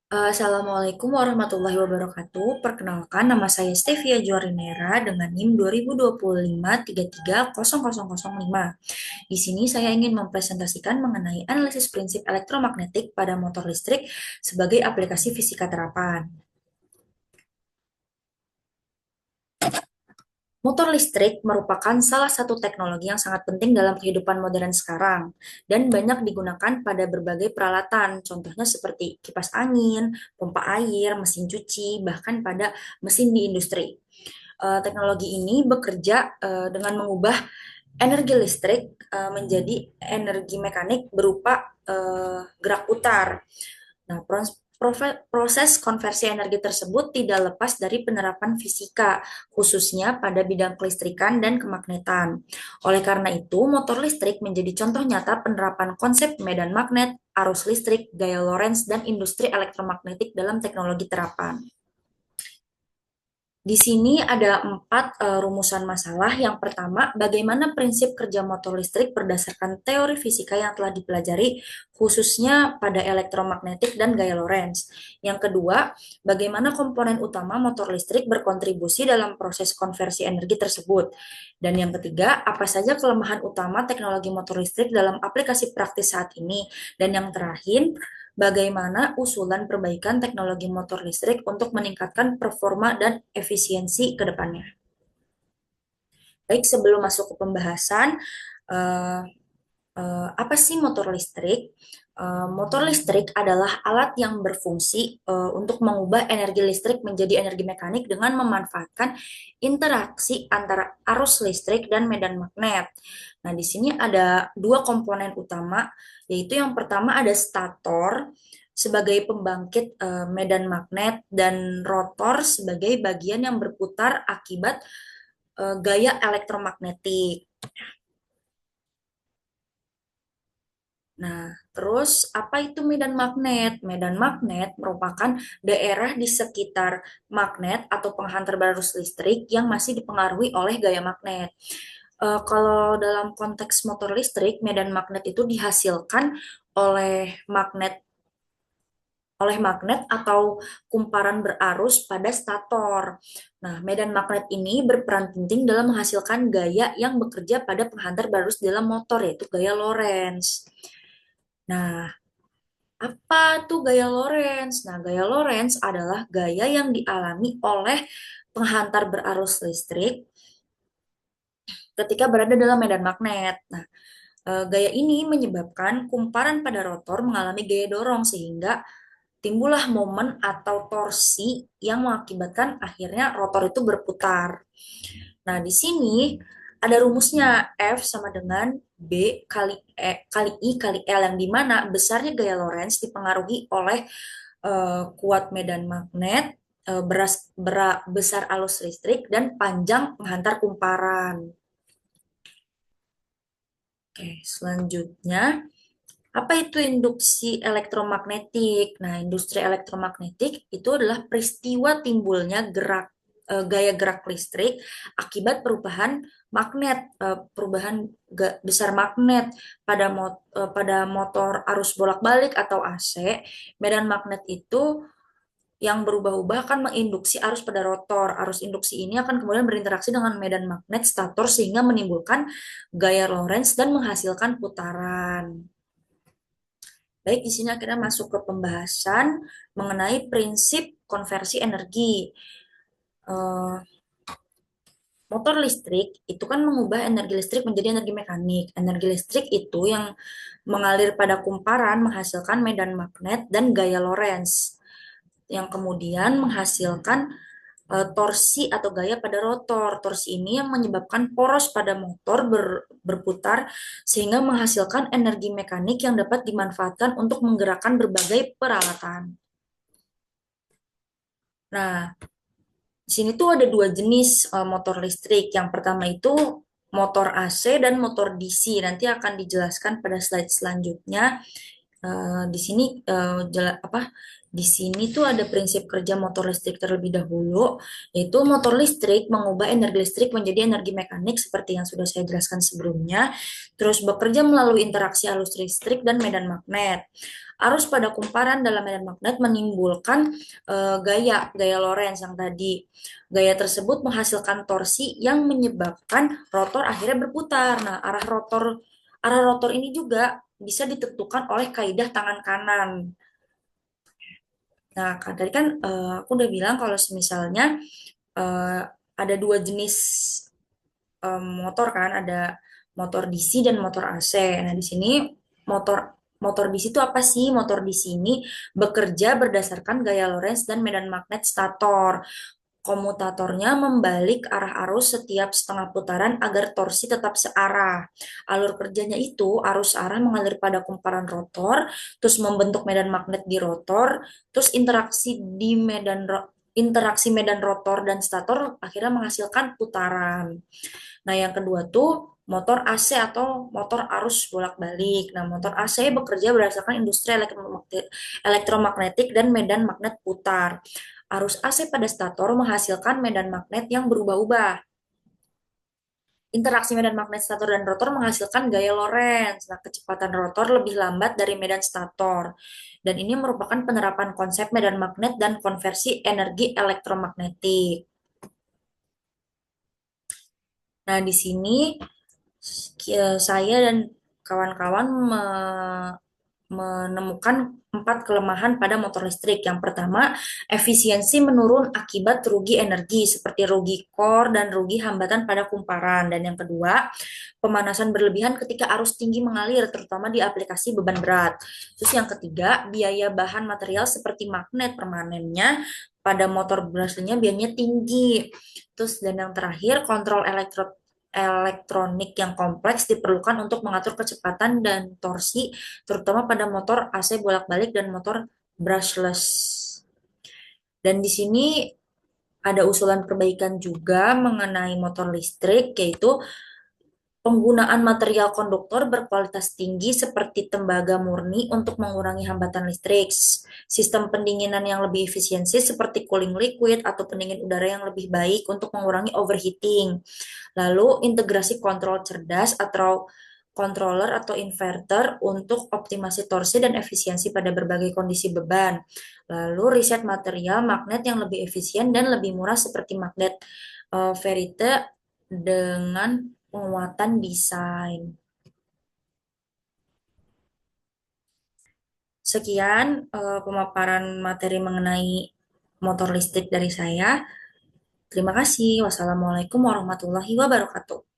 Assalamualaikum warahmatullahi wabarakatuh. Perkenalkan, nama saya Stevia Jorinera dengan NIM 2025 Di sini saya ingin mempresentasikan mengenai analisis prinsip elektromagnetik pada motor listrik sebagai aplikasi fisika terapan. Motor listrik merupakan salah satu teknologi yang sangat penting dalam kehidupan modern sekarang dan banyak digunakan pada berbagai peralatan, contohnya seperti kipas angin, pompa air, mesin cuci, bahkan pada mesin di industri. Teknologi ini bekerja dengan mengubah energi listrik menjadi energi mekanik berupa gerak putar. Nah, proses konversi energi tersebut tidak lepas dari penerapan fisika, khususnya pada bidang kelistrikan dan kemagnetan. Oleh karena itu, motor listrik menjadi contoh nyata penerapan konsep medan magnet, arus listrik, gaya Lorentz, dan industri elektromagnetik dalam teknologi terapan. Di sini ada empat rumusan masalah. Yang pertama, bagaimana prinsip kerja motor listrik berdasarkan teori fisika yang telah dipelajari, khususnya pada elektromagnetik dan gaya Lorentz. Yang kedua, bagaimana komponen utama motor listrik berkontribusi dalam proses konversi energi tersebut. Dan yang ketiga, apa saja kelemahan utama teknologi motor listrik dalam aplikasi praktis saat ini. Dan yang terakhir, bagaimana usulan perbaikan teknologi motor listrik untuk meningkatkan performa dan efisiensi ke depannya. Baik, sebelum masuk ke pembahasan, eh, apa sih motor listrik? Motor listrik adalah alat yang berfungsi untuk mengubah energi listrik menjadi energi mekanik dengan memanfaatkan interaksi antara arus listrik dan medan magnet. Nah, di sini ada dua komponen utama, yaitu yang pertama ada stator sebagai pembangkit medan magnet dan rotor sebagai bagian yang berputar akibat gaya elektromagnetik. Nah, terus apa itu medan magnet? Medan magnet merupakan daerah di sekitar magnet atau penghantar arus listrik yang masih dipengaruhi oleh gaya magnet. Kalau dalam konteks motor listrik, medan magnet itu dihasilkan oleh magnet atau kumparan berarus pada stator. Nah, medan magnet ini berperan penting dalam menghasilkan gaya yang bekerja pada penghantar arus dalam motor, yaitu gaya Lorentz. Nah, apa tuh gaya Lorentz? Nah, gaya Lorentz adalah gaya yang dialami oleh penghantar berarus listrik ketika berada dalam medan magnet. Nah, gaya ini menyebabkan kumparan pada rotor mengalami gaya dorong sehingga timbullah momen atau torsi yang mengakibatkan akhirnya rotor itu berputar. Nah, di sini ada rumusnya F sama dengan B kali I kali L yang dimana besarnya gaya Lorentz dipengaruhi oleh kuat medan magnet, besar arus listrik, dan panjang penghantar kumparan. Oke, selanjutnya, apa itu induksi elektromagnetik? Nah, industri elektromagnetik itu adalah peristiwa timbulnya gaya gerak listrik akibat perubahan magnet, perubahan besar magnet pada motor arus bolak-balik atau AC. Medan magnet itu yang berubah-ubah akan menginduksi arus pada rotor. Arus induksi ini akan kemudian berinteraksi dengan medan magnet stator sehingga menimbulkan gaya Lorentz dan menghasilkan putaran. Baik, di sini akhirnya masuk ke pembahasan mengenai prinsip konversi energi. Eh, Motor listrik itu kan mengubah energi listrik menjadi energi mekanik. Energi listrik itu yang mengalir pada kumparan menghasilkan medan magnet dan gaya Lorentz yang kemudian menghasilkan torsi atau gaya pada rotor. Torsi ini yang menyebabkan poros pada motor berputar sehingga menghasilkan energi mekanik yang dapat dimanfaatkan untuk menggerakkan berbagai peralatan. Nah, di sini tuh ada dua jenis motor listrik. Yang pertama itu motor AC dan motor DC. Nanti akan dijelaskan pada slide selanjutnya. Di sini di sini tuh ada prinsip kerja motor listrik terlebih dahulu, yaitu motor listrik mengubah energi listrik menjadi energi mekanik seperti yang sudah saya jelaskan sebelumnya, terus bekerja melalui interaksi arus listrik dan medan magnet. Arus pada kumparan dalam medan magnet menimbulkan gaya Lorentz yang tadi. Gaya tersebut menghasilkan torsi yang menyebabkan rotor akhirnya berputar. Nah, arah rotor ini juga bisa ditentukan oleh kaidah tangan kanan. Nah, tadi kan aku udah bilang kalau misalnya eh, ada dua jenis motor kan, ada motor DC dan motor AC. Nah, di sini motor motor DC itu apa sih? Motor DC ini bekerja berdasarkan gaya Lorentz dan medan magnet stator. Komutatornya membalik arah arus setiap setengah putaran agar torsi tetap searah. Alur kerjanya itu arus arah mengalir pada kumparan rotor, terus membentuk medan magnet di rotor, terus interaksi medan rotor dan stator akhirnya menghasilkan putaran. Nah, yang kedua tuh motor AC atau motor arus bolak-balik. Nah, motor AC bekerja berdasarkan industri elektromagnetik dan medan magnet putar. Arus AC pada stator menghasilkan medan magnet yang berubah-ubah. Interaksi medan magnet stator dan rotor menghasilkan gaya Lorentz. Nah, kecepatan rotor lebih lambat dari medan stator. Dan ini merupakan penerapan konsep medan magnet dan konversi energi elektromagnetik. Nah, di sini saya dan kawan-kawan menemukan 4 kelemahan pada motor listrik. Yang pertama, efisiensi menurun akibat rugi energi seperti rugi core dan rugi hambatan pada kumparan. Dan yang kedua, pemanasan berlebihan ketika arus tinggi mengalir, terutama di aplikasi beban berat. Terus yang ketiga, biaya bahan material seperti magnet permanennya pada motor beraslinya biayanya tinggi. Terus dan yang terakhir, kontrol elektronik yang kompleks diperlukan untuk mengatur kecepatan dan torsi, terutama pada motor AC bolak-balik dan motor brushless. Dan di sini ada usulan perbaikan juga mengenai motor listrik, yaitu penggunaan material konduktor berkualitas tinggi seperti tembaga murni untuk mengurangi hambatan listrik, sistem pendinginan yang lebih efisiensi seperti cooling liquid atau pendingin udara yang lebih baik untuk mengurangi overheating. Lalu integrasi kontrol cerdas atau controller atau inverter untuk optimasi torsi dan efisiensi pada berbagai kondisi beban. Lalu riset material magnet yang lebih efisien dan lebih murah seperti magnet ferrite dengan penguatan desain. Sekian pemaparan materi mengenai motor listrik dari saya. Terima kasih. Wassalamualaikum warahmatullahi wabarakatuh.